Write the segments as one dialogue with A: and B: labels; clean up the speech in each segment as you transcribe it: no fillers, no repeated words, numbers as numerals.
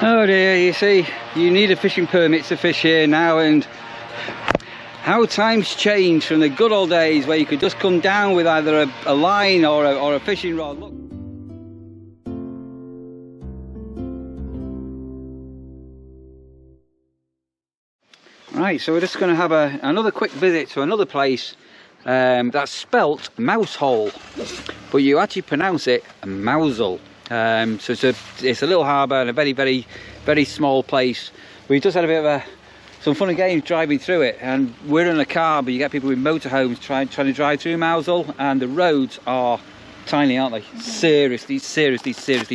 A: Oh dear, you see, you need a fishing permit to fish here now, and how times change from the good old days where you could just come down with either a line or a fishing rod. Look. Right, so we're just going to have another quick visit to another place that's spelt Mousehole, but you actually pronounce it Mousehole. So it's a little harbour and a very small place. We just had a bit of some fun and games driving through it, and we're in a car, but you get people with motorhomes trying to drive through Mousehole, and the roads are tiny, aren't they? Seriously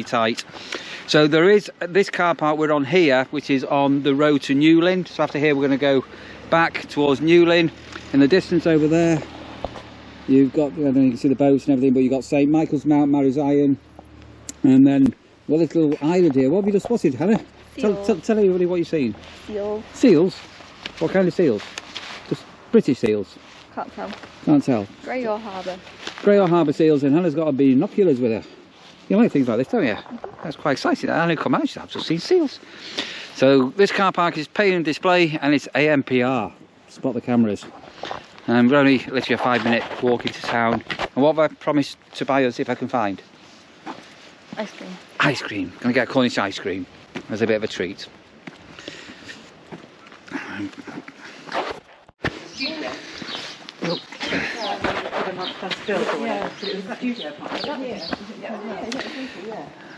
A: tight. So there is this car park we're on here, which is on the road to Newlyn. So after here we're going to go back towards Newlyn. In the distance over there you've got, I don't know if you can see the boats and everything, but you've got St Michael's Mount, Mary's Iron, and then well, this little island here. What have you just spotted, Hannah? Tell everybody what you've seen. Seals. Seals? What kind of seals? Just British seals?
B: Can't tell.
A: Can't tell.
B: Grey or Harbour.
A: Grey or Harbour seals, and Hannah's got binoculars with her. You like things like this, don't you? That's quite exciting. I only come out, I've just seen seals. So this car park is pay and display, and it's AMPR. Spot the cameras. And we're only literally a 5-minute walk into town. And what have I promised to buy us if I can find?
B: Ice cream. Ice
A: cream. Gonna get Cornish ice cream as a bit of a treat.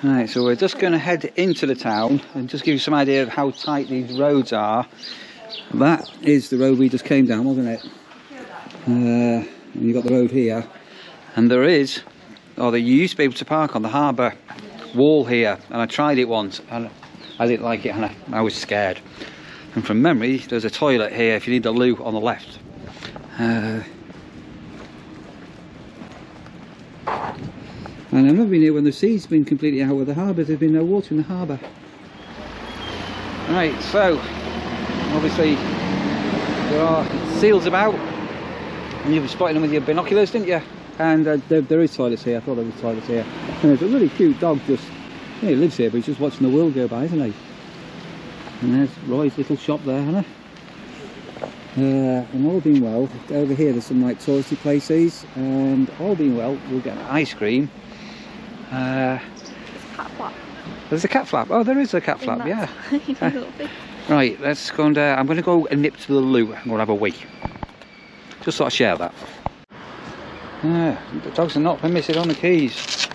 A: Right, so we're just going to head into the town and just give you some idea of how tight these roads are. That is the road we just came down, wasn't it? And you've got the road here, and there is, you used to be able to park on the harbour wall here, and I tried it once and I didn't like it, and I was scared. And from memory there's a toilet here if you need the loo on the left. And I've never been here when the sea's been completely out of the harbour. There's been no water in the harbour. Right, so obviously there are seals about, and you've spotted them with your binoculars, didn't you? And there is toilets here. I thought there was toilets here. And there's a really cute dog just, he lives here, but he's just watching the world go by, isn't he? And there's Roy's little shop there, Hannah. And all being well, over here there's some like touristy places, and all being well we'll get an ice cream.
B: There's a cat flap.
A: There's a cat flap. Oh, there is a cat flap, yeah. Right, let's go and I'm going to go and nip to the loo and go and have a wee. Just sort of share that. The dogs are not permitted on the quays.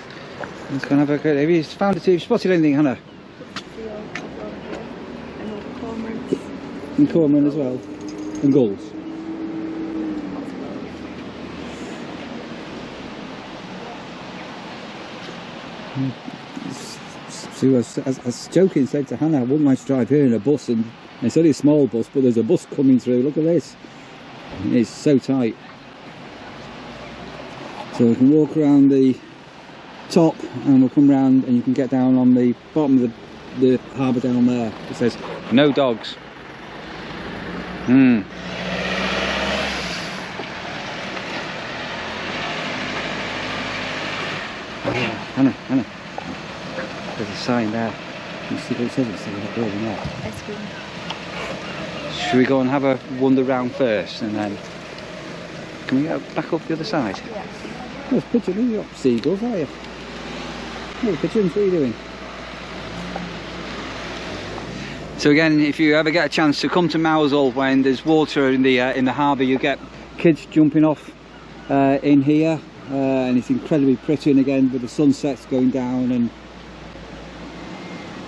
A: Let's go and have a good. Have you found it? Have you spotted anything, Hannah? And cormorant as well. And gulls. See, I was joking, said to Hannah, I wouldn't like to drive here in a bus, and it's only a small bus, but there's a bus coming through. Look at this. It's so tight. So we can walk around the top, and we'll come round, and you can get down on the bottom of the harbour down there. It says no dogs. Hannah. There's a sign there. You see what it says? It's that building there.
B: Ice cream.
A: Should we go and have a wander round first, and then can we go back up the other side?
B: Yeah.
A: There's pigeons. You've got seagulls, are you? Hey, pigeons, what are you doing? So again, if you ever get a chance to come to Mousehole when there's water in the harbour, you get kids jumping off in here, and it's incredibly pretty. And again, with the sunsets going down, and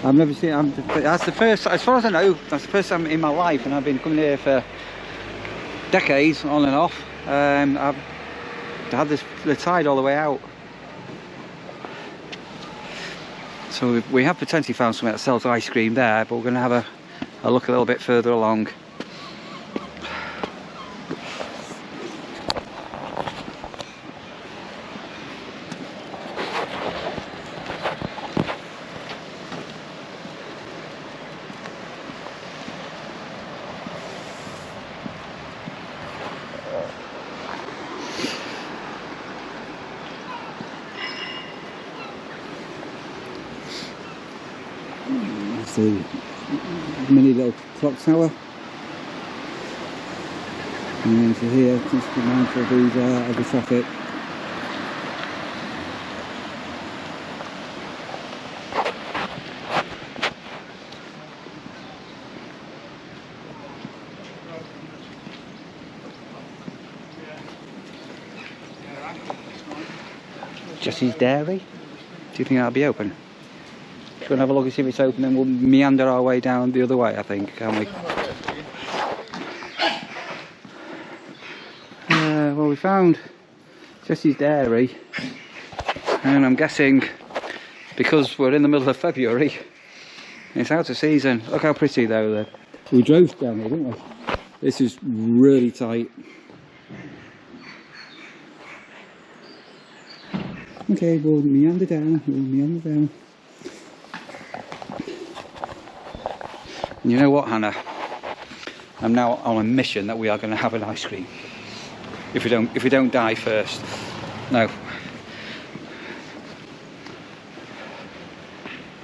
A: I've never seen. That's the first, as far as I know, that's the first time in my life, and I've been coming here for decades, on and off. I've had the tide all the way out. So we have potentially found something that sells ice cream there, but we're going to have a look a little bit further along. the mini little clock tower. And then to here, just be mindful of these of the traffic. Jesse's Dairy. Do you think that'll be open? Should we have a look and see if it's open, then we'll meander our way down the other way, I think, can't we? Well, we found Jesse's Dairy, and I'm guessing because we're in the middle of February, it's out of season. Look how pretty though. We drove down here, didn't we? This is really tight. Okay, we'll meander down, You know what, Hannah? I'm now on a mission that we are going to have an ice cream. If we don't die first. No.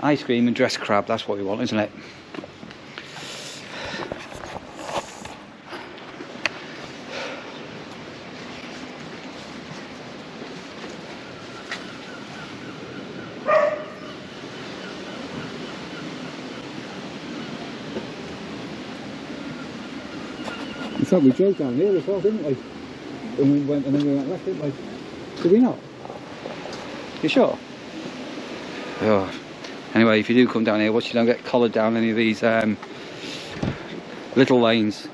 A: Ice cream and dressed crab, that's what we want, isn't it? In fact, we drove down here as well, didn't we? And we went, and then we went left, didn't we? Did we not? You sure? Oh. Anyway, if you do come down here, watch you don't get collared down any of these little lanes.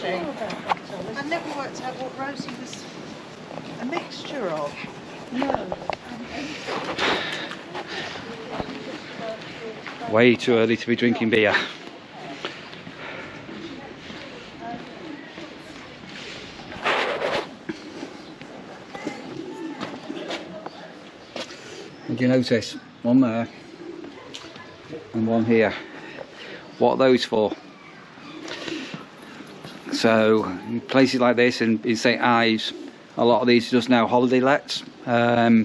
C: I never worked out what Rosie was a mixture of. No.
A: Way too early to be drinking beer. Did you notice one there and one here? What are those for? So in places like this in St Ives, a lot of these are just now holiday lets. Yeah,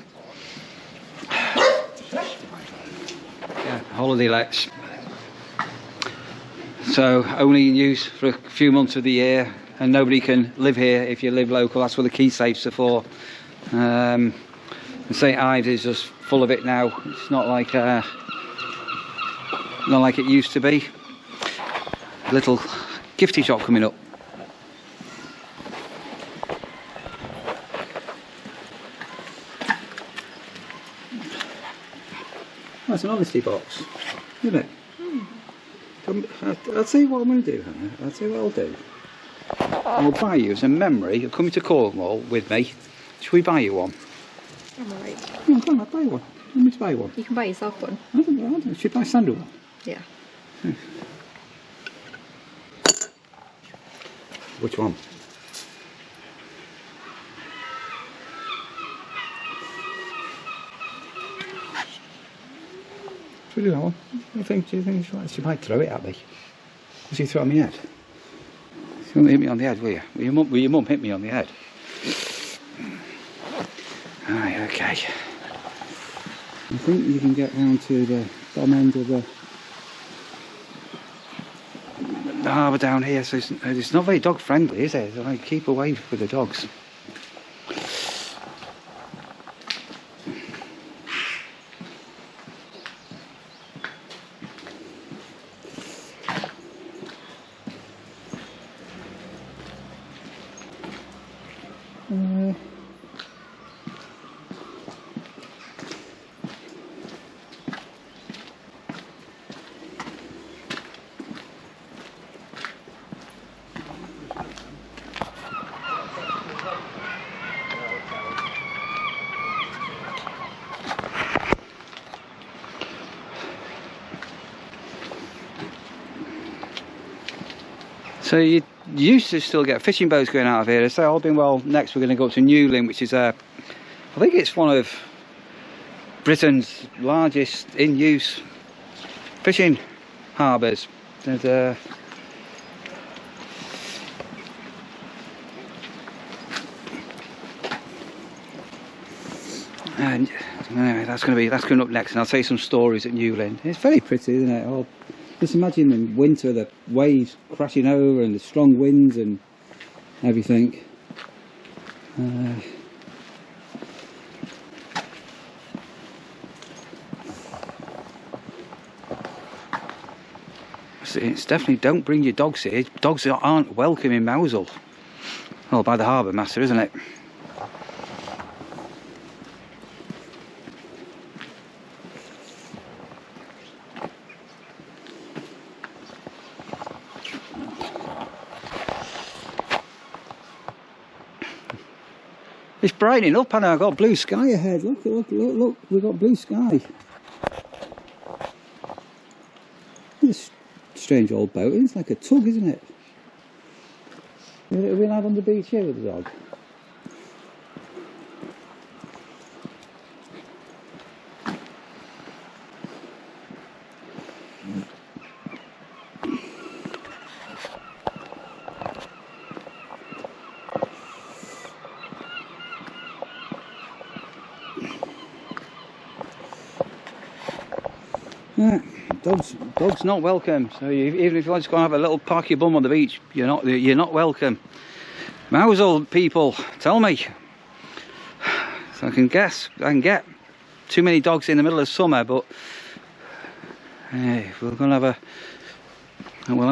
A: holiday lets. So only in use for a few months of the year, and nobody can live here if you live local. That's what the key safes are for. St Ives is just full of it now. It's not like it used to be. A little gifty shop coming up. That's an honesty box, isn't it? I'll tell you what I'm going to do, Hannah. I'll tell you what I'll do. I'll buy you as a memory of coming to Cornwall with me. Should we buy you one?
B: I'm alright.
A: No, come on, I'll buy you one. Let me to buy one.
B: You can buy yourself one.
A: I don't know. Should I buy Sandra one?
B: Yeah.
A: Which one? Should we do that one? Do you think she might throw it at me? Will she throw it on my head? She won't hit me on the head, will you? Will your mum hit me on the head? Right, okay. I think you can get round to the bottom end of the harbour down here, so it's not very dog friendly, is it? So I keep away with the dogs. So you used to still get fishing boats going out of here. So all been well, next we're going to go up to Newlyn, which is I think it's one of Britain's largest in-use fishing harbours. There's And anyway, that's coming up next, and I'll tell you some stories at Newlyn. It's very pretty, isn't it? Oh, just imagine in winter the waves crashing over and the strong winds and everything. It's definitely, don't bring your dogs here. Dogs aren't welcome in Mousehole. Well, by the harbour master, isn't it? It's brightening up, and I've got blue sky ahead. Look, we've got blue sky. This strange old boat. It's like a tug, isn't it? Are we allowed on the beach here with the dog? Yeah, dogs not welcome. So even if you want to go and have a little park your bum on the beach, you're not welcome. Mousehole people, tell me. So I can get too many dogs in the middle of summer, but hey, we'll have a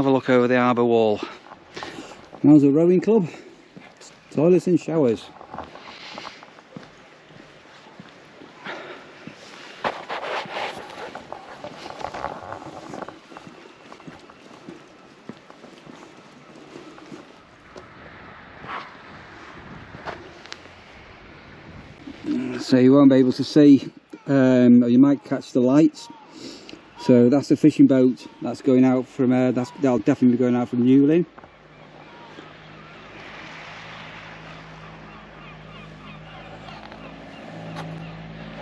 A: look over the harbour wall. Mousehole Rowing Club, toilets and showers. So you won't be able to see, or you might catch the lights. So that's the fishing boat that's going out from that'll definitely be going out from Newlyn.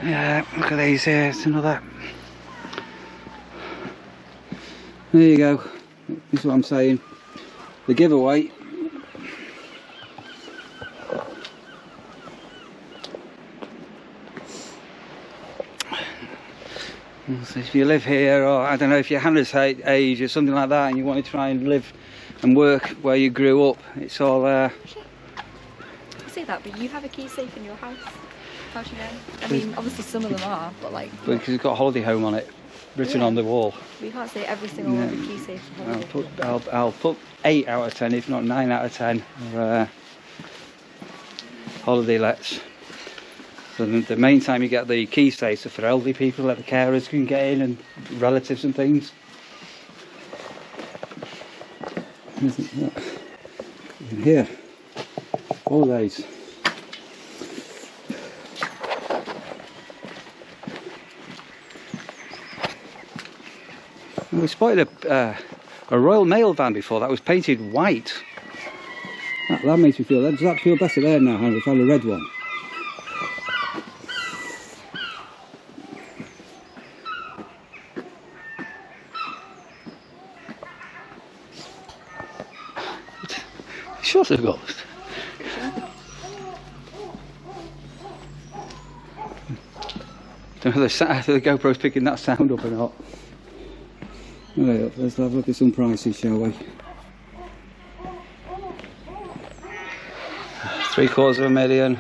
A: Yeah, look at these here. It's another. There you go. This is what I'm saying. The giveaway. So if you live here, or I don't know, if you're Hannah's age or something like that, and you want to try and live and work where you grew up, it's all
B: I say that, but you have a key safe in your house. How do you know? I mean, obviously some of them are, but like.
A: Because it's got holiday home on it, written on the wall.
B: We can't say every single one of the key safes.
A: I'll put 8 out of 10, if not 9 out of 10. Holiday lets. So the main time you get the key safes are for elderly people, that the carers can get in, and relatives and things. Here, all these. We spotted a Royal Mail van before that was painted white. That makes me feel. Does that feel better there now, Hannah? We found a red one. Shut it, Ghost. Don't know if the GoPro's picking that sound up or not. Right, let's have a look at some prices, shall we? 750,000,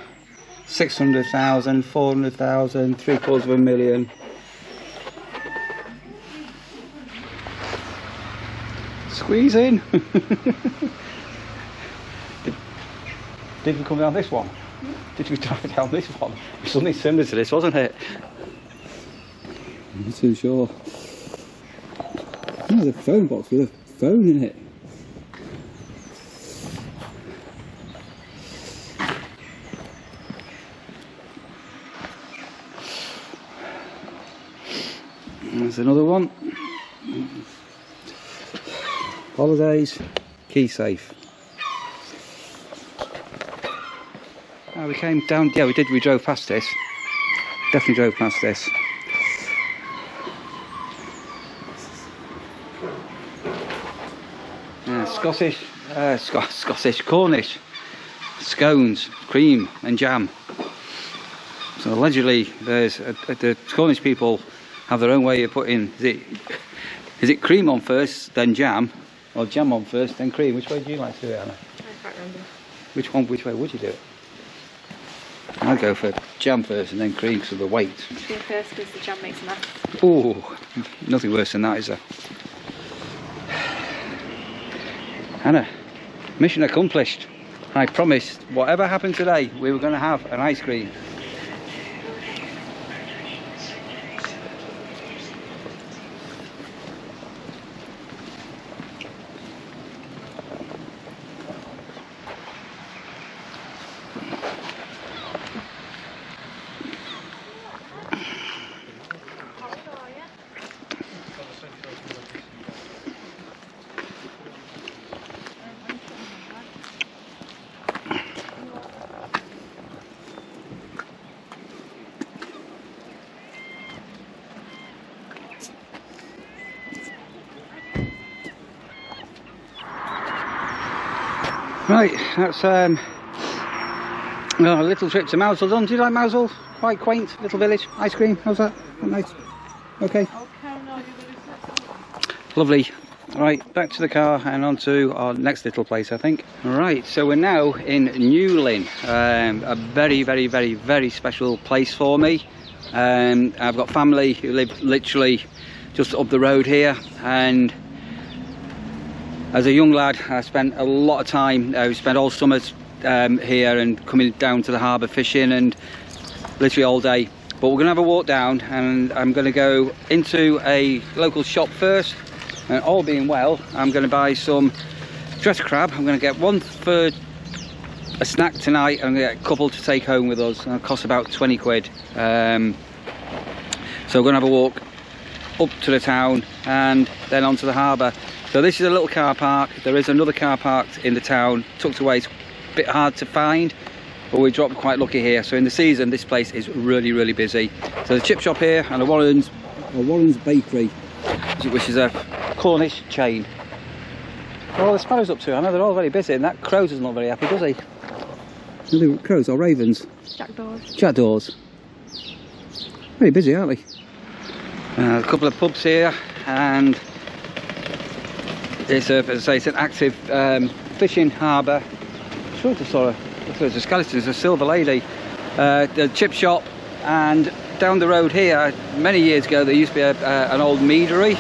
A: 600,000, 400,000, 750,000. Squeeze in. Did we come down this one? Did we drive down this one? It was something similar to this, wasn't it? I'm not too sure. Oh, the phone box with a phone in it. There's another one. Holidays, key safe. Oh, we came down, yeah we did, we drove past this. Definitely drove past this. Cornish scones, cream and jam. So allegedly, there's the Cornish people have their own way of putting. Is it cream on first, then jam, or jam on first, then cream? Which way do you like to do it, Anna?
B: I can't remember.
A: Which way would you do it? I'd go for jam first and then cream because of the weight.
B: Cream first because the jam makes a mess.
A: Oh, nothing worse than that, is there? Anna, mission accomplished. I promised whatever happened today, we were going to have an ice cream. Right, that's a little trip to Mousehole done. Do you like Mousehole? Quite quaint little village. Ice cream, how's that? Nice. Okay. Lovely. Right, back to the car and on to our next little place, I think. Right, so we're now in Newlyn, a very, very, very, very special place for me. I've got family who live literally just up the road here, and as a young lad, I spent a lot of time, we spent all summers here and coming down to the harbour fishing and literally all day. But we're going to have a walk down and I'm going to go into a local shop first, and all being well, I'm going to buy some dressed crab. I'm going to get one for a snack tonight and I'm going to get a couple to take home with us. It'll cost about 20 quid. So we're going to have a walk up to the town and then onto the harbour. So this is a little car park. There is another car park in the town, tucked away. It's a bit hard to find, but we dropped quite lucky here. So in the season, this place is really, really busy. So the chip shop here and a Warden's bakery, which is a Cornish chain. Well, the sparrows up to, I know they're all very busy, and that crow's is not very happy, does he? Crows or ravens?
B: Jackdaws.
A: Jackdaws. Very busy, aren't they? A couple of pubs here, and it's as I say, it's an active fishing harbour. I'm sure I saw there's a skeleton, there's a silver lady. The chip shop, and down the road here, many years ago, there used to be an old meadery.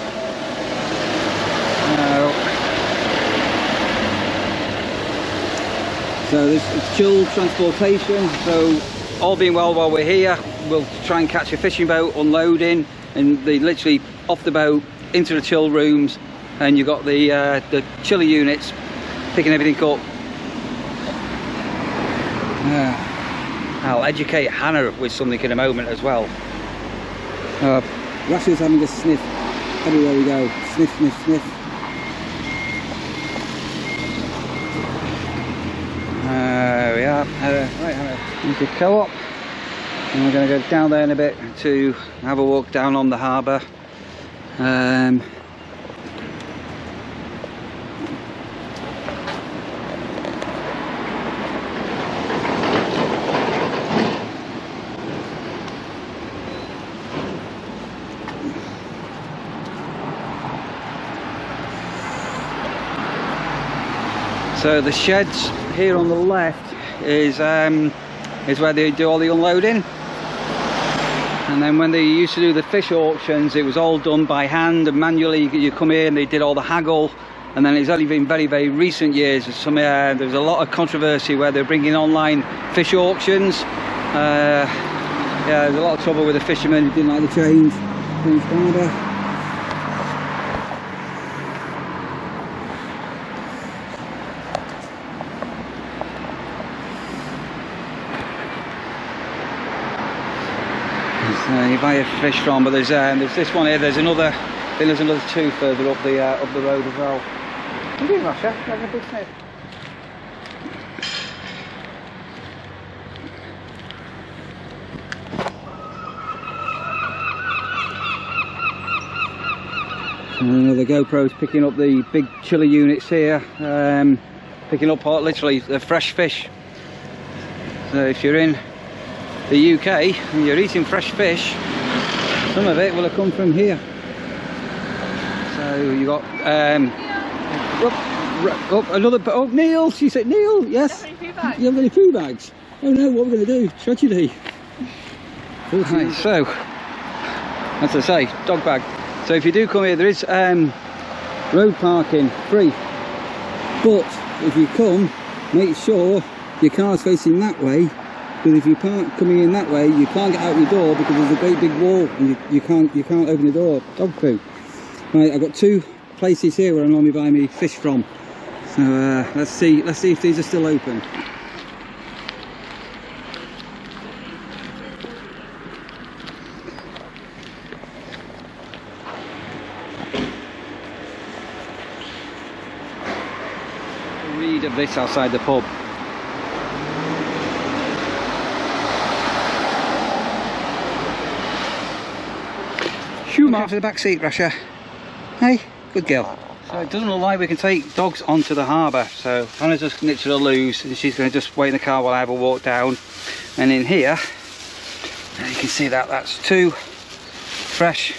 A: So it's chilled transportation, so all being well while we're here, we'll try and catch a fishing boat, unloading, and they literally off the boat into the chill rooms, and you've got the chiller units picking everything up. I'll educate Hannah with something in a moment as well. Rashid's having a sniff everywhere we go. Sniff, sniff, sniff. There we are. Right, Hannah, into co-op. And we're going to go down there in a bit to have a walk down on the harbour. So the sheds here on the left is where they do all the unloading, and then when they used to do the fish auctions, it was all done by hand and manually. You come here and they did all the haggle, and then it's only been very, very recent years. There's a lot of controversy where they're bringing online fish auctions. Yeah, there's a lot of trouble with the fishermen who didn't like the change. You buy a fish from, but there's this one here. There's another. I think there's another two further up the road as well. What are you doing, Rasha? You're having a big sniff. And another GoPro's picking up the big chiller units here, picking up literally the fresh fish. So if you're in the UK, when you're eating fresh fish, some of it will have come from here. So you got another. Oh, Neil! She said, Neil, yes. You have any food bags? Oh no! What are we going to do? Tragedy. Right, so as I say, dog bag. So if you do come here, there is road parking free. But if you come, make sure your car's facing that way. Because if you park coming in that way, you can't get out your door because there's a great big wall and you can't open the door. Dog poo. Right, I've got 2 places here where I normally buy me fish from. So let's see if these are still open. Read of this outside the pub. Look after the back seat, Rasha. Hey, good girl. So it doesn't look like we can take dogs onto the harbour. So Hannah's just nipped her loose and she's going to just wait in the car while I have a walk down. And in here, you can see that's 2 fresh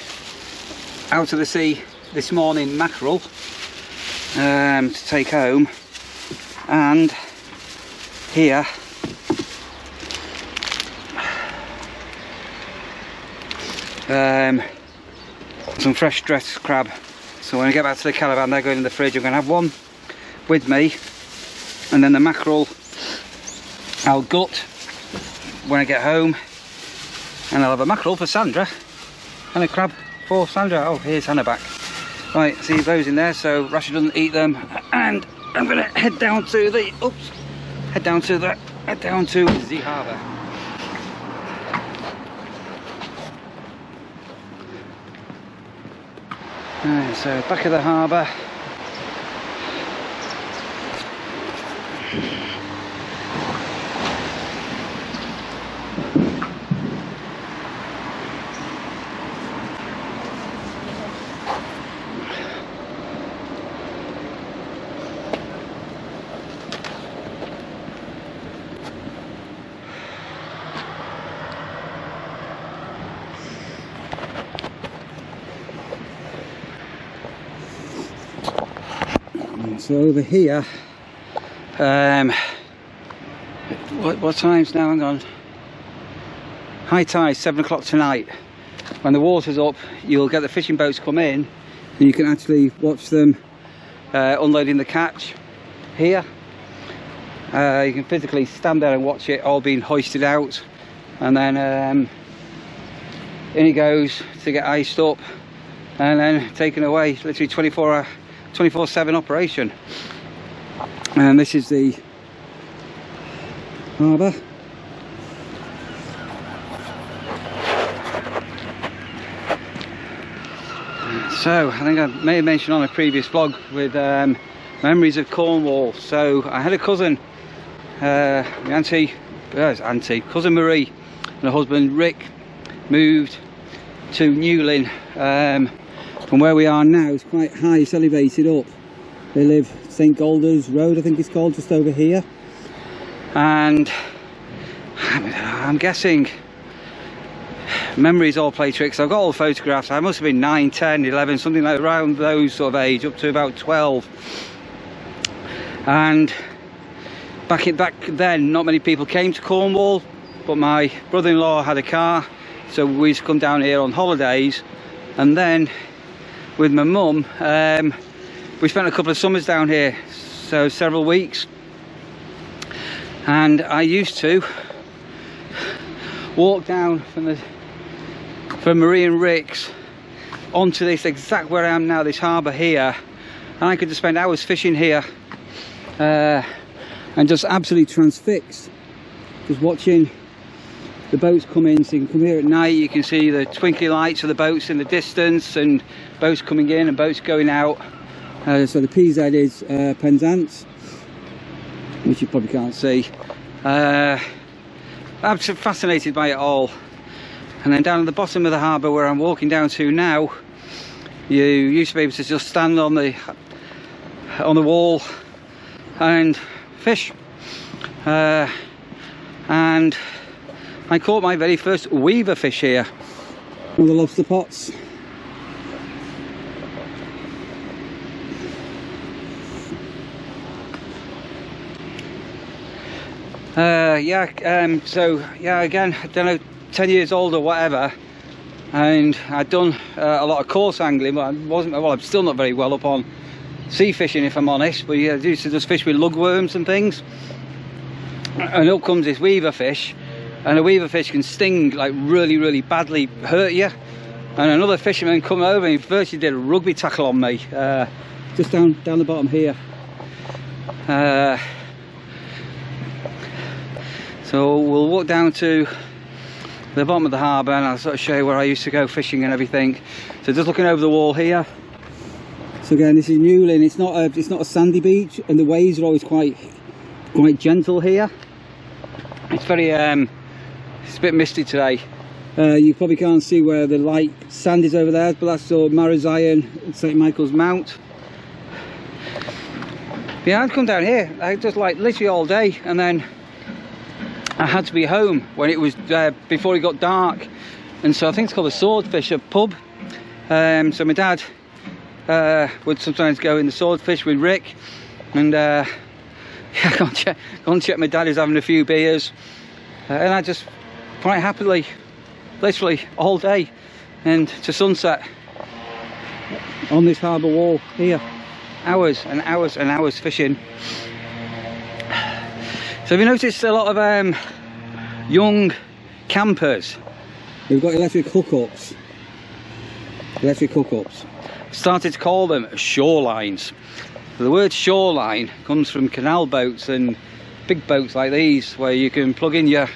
A: out of the sea this morning mackerel to take home. And here some fresh dressed crab. So when I get back to the caravan, they're going in the fridge. I'm going to have one with me, and then the mackerel I'll gut when I get home, and I'll have a mackerel for Sandra and a crab for Sandra. Oh, here's Hannah back. Right, see those in there so Rasha doesn't eat them, and I'm going to head down to the harbour. Right, so back of the harbour. So over here, what time's now? Hang on. High tide, 7 o'clock tonight. When the water's up, you'll get the fishing boats come in, and you can actually watch them unloading the catch here. You can physically stand there and watch it all being hoisted out, and then in it goes to get iced up, and then taken away. Literally 24/7 operation. And this is the harbour. So I think I may have mentioned on a previous vlog with memories of Cornwall. So I had a cousin, cousin Marie and her husband Rick moved to Newlyn. From where we are now, it's quite high, it's elevated up. They live St Golders Road, I think it's called, just over here. And I'm guessing memories all play tricks. I've got all the photographs. I must have been 9, 10, 11, something like around those sort of age, up to about 12. And back then, not many people came to Cornwall, but my brother-in-law had a car, so we used to come down here on holidays. And then with my mum, we spent a couple of summers down here, so several weeks. And I used to walk down from Marie and Rick's onto this exact where I am now, this harbour here, and I could just spend hours fishing here and just absolutely transfixed, just watching the boats come in. So you can come here at night, you can see the twinkly lights of the boats in the distance, and boats coming in and boats going out. So the PZ is Penzance, which you probably can't see. I'm fascinated by it all. And then down at the bottom of the harbour where I'm walking down to now, you used to be able to just stand on the wall and fish. And I caught my very first weaver fish here. All the lobster pots. So yeah, again, I don't know, 10 years old or whatever, and I'd done a lot of coarse angling, but I'm still not very well up on sea fishing, if I'm honest. But yeah, I used to just fish with lugworms and things, and up comes this weaver fish, and a weaver fish can sting, like really badly, hurt you. And another fisherman come over and he virtually did a rugby tackle on me, just down the bottom here. So we'll walk down to the bottom of the harbour and I'll sort of show you where I used to go fishing and everything. So just looking over the wall here. So again, this is Newlyn. It's not a sandy beach, and the waves are always quite gentle here. It's very it's a bit misty today. You probably can't see where the light sand is over there, but that's all Marizyan, St Michael's Mount. Yeah, I'd come down here, I just like literally all day, and then I had to be home when it was before it got dark, and so I think it's called the Swordfish, a pub. So my dad would sometimes go in the Swordfish with Rick, and yeah, go and check my dad is having a few beers, and I just quite happily, literally all day and to sunset on this harbour wall here, hours and hours and hours fishing. So have you noticed a lot of young campers? We've got electric hookups. Started to call them shorelines. The word shoreline comes from canal boats and big boats like these, where you can plug in your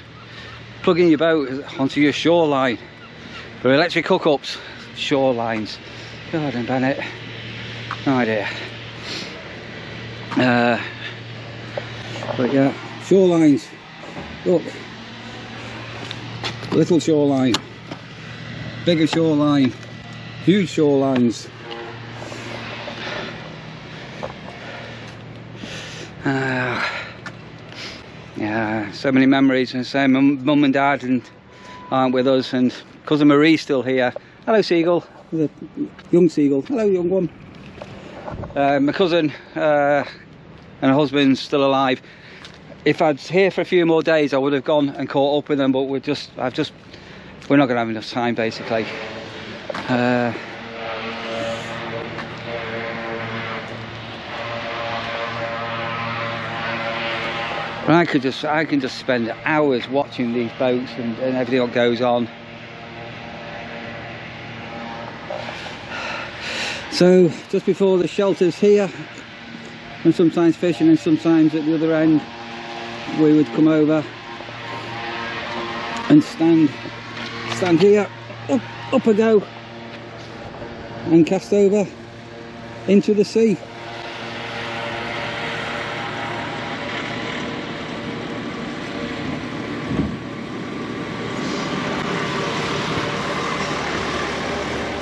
A: boat onto your shoreline. For electric hookups, shorelines. God and Bennett, no idea. But yeah, shorelines. Look, little shoreline, bigger shoreline, huge shorelines. Yeah, so many memories. And so mum and dad aren't with us, and cousin Marie's still here. Hello, seagull. The young seagull. Hello, young one. My cousin and her husband's still alive. If I'd here for a few more days, I would have gone and caught up with them, but we're not going to have enough time, basically. I can just spend hours watching these boats and everything that goes on. So just before the shelters here, and sometimes fishing, and sometimes at the other end, we would come over and stand here, up a go, and cast over into the sea.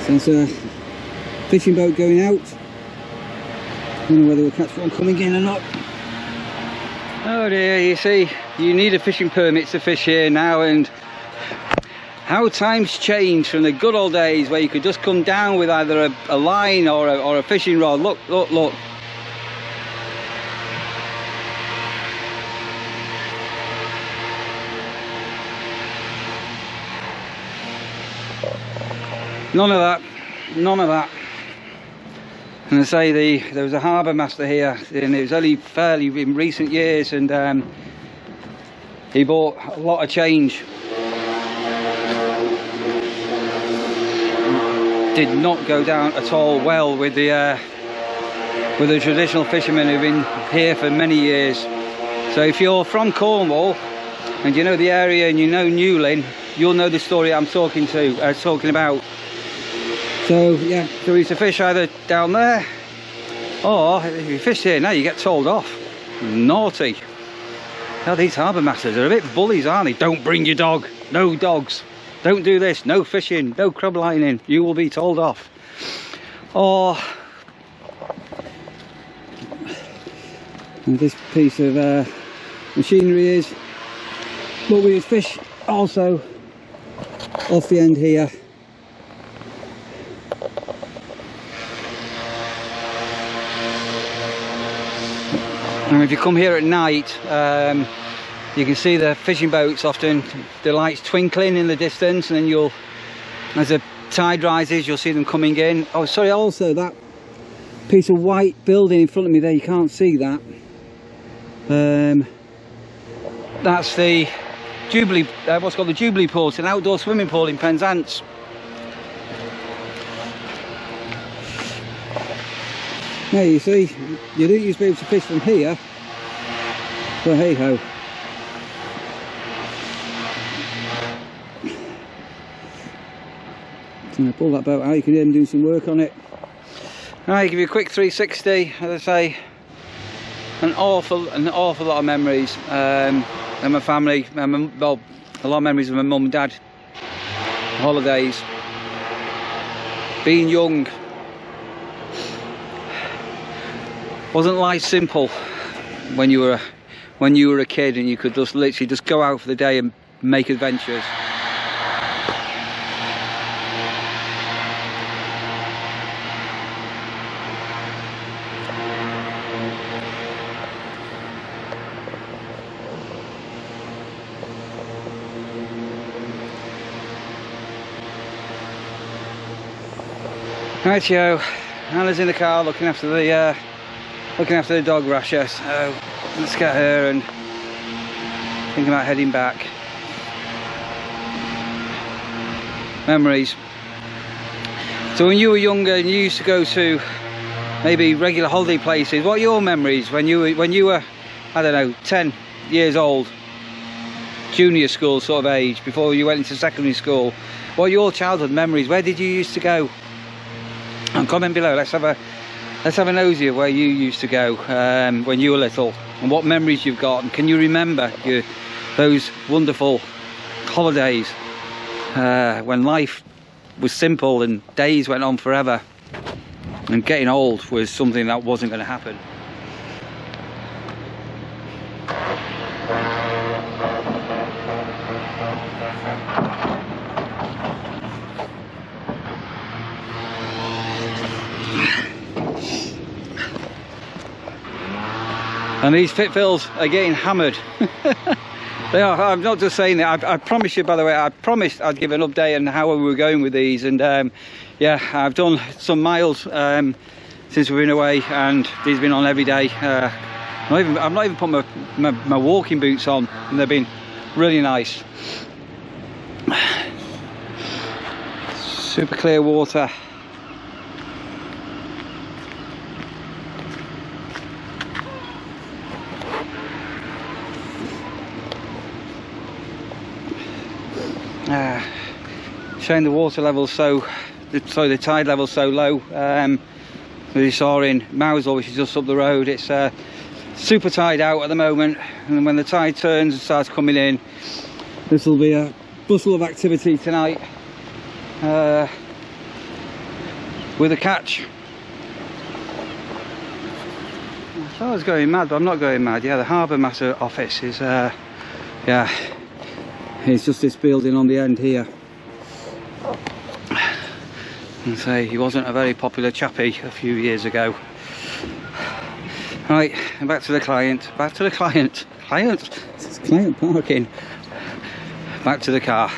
A: There's a fishing boat going out. I don't know whether we'll catch one coming in or not. Oh dear, you see, you need a fishing permit to fish here now, and how times change from the good old days where you could just come down with either a line or a fishing rod. Look, look, look. None of that, none of that. And I say there was a harbour master here, and it was only fairly in recent years, and he bought a lot of change. Did not go down at all well with the traditional fishermen who've been here for many years. So if you're from Cornwall and you know the area and you know Newlyn, you'll know the story I'm talking about. So yeah, so we used to fish either down there, or if you fish here now, you get told off. Naughty. Now these harbour masters are a bit bullies, aren't they? Don't bring your dog. No dogs. Don't do this. No fishing. No crab lining. You will be told off. Or and this piece of machinery is what we would fish also off the end here, and if you come here at night, you can see the fishing boats often, the lights twinkling in the distance, and then you'll, as the tide rises, you'll see them coming in. Oh sorry, also that piece of white building in front of me there, you can't see that. That's the Jubilee, what's called the Jubilee pool. It's an outdoor swimming pool in Penzance. Now you see, you didn't used to be able to fish from here, but hey ho. So pull that boat out, you can hear them do some work on it. Right, give you a quick 360. As I say, an awful lot of memories. And my family, well, a lot of memories of my mum and dad, holidays, being young. Wasn't life simple when you were a kid and you could just literally just go out for the day and make adventures. Rightio, Anna's in the car looking after the dog rasher, so let's get her and think about heading back. Memories. So when you were younger and you used to go to maybe regular holiday places, what are your memories when you were, I don't know, 10 years old, junior school sort of age, before you went into secondary school? What are your childhood memories? Where did you used to go? And comment below. Let's have a nosy of where you used to go when you were little, and what memories you've got, and can you remember those wonderful holidays when life was simple and days went on forever, and getting old was something that wasn't going to happen. And these fit fills are getting hammered. They are. I'm not just saying that. I promised you, by the way, I promised I'd give an update on how we were going with these, and yeah, I've done some miles since we've been away, and these have been on every day. I've not even put my walking boots on, and they've been really nice. Super clear water. Showing the water levels the tide levels so low. As you saw in Mousehole, which is just up the road, it's super tide out at the moment, and when the tide turns and starts coming in, this will be a bustle of activity tonight with a catch. I thought I was going mad, but I'm not going mad. Yeah, the Harbour Master office is yeah, it's just this building on the end here. And say he wasn't a very popular chappie a few years ago. Right, back to the client. Back to the client. Client? It's client parking. Back to the car.